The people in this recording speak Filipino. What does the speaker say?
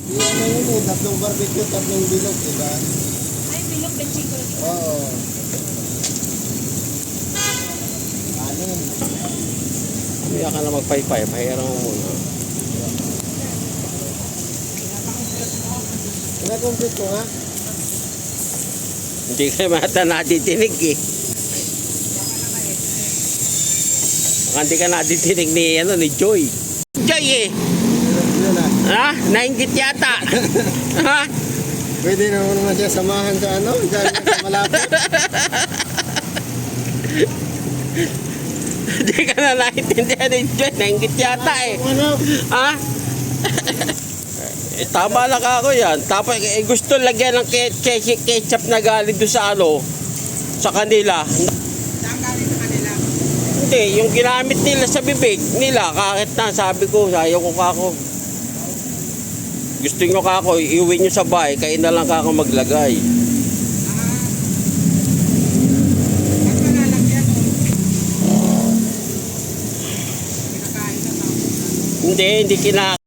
Ano yun eh, tatlong barbecue, tatlong bilog, diba? Ay, bilog na chico. Oo. Anin. Kaya ka na magpaypay, pahiram mo muna. Pinakomplit ko nga. Hindi kayo mata natitinig eh. Baka hindi ka natitinig ni Joy. Joy eh! Yun ah. Ha? Nainggit yata. Ha? Pwede naman siya samahan sa ano, dyan sa malapit. Hindi ka na naiintindihan ni Joy. Nainggit yata eh. Ano? Ha? Tama lang ako yan. Tapos gusto lagyan ng ketchup na galing doon sa sa kanila. Saan galing sa kanila? Hindi, yung ginamit nila sa bibig nila, kahit na sabi ko, ayaw ko kako. Gusto nyo kako, iuwi nyo sa bahay, kayo na lang kako maglagay. Ba't malalagyan mo? Kinakain na tao. Hindi kinakain.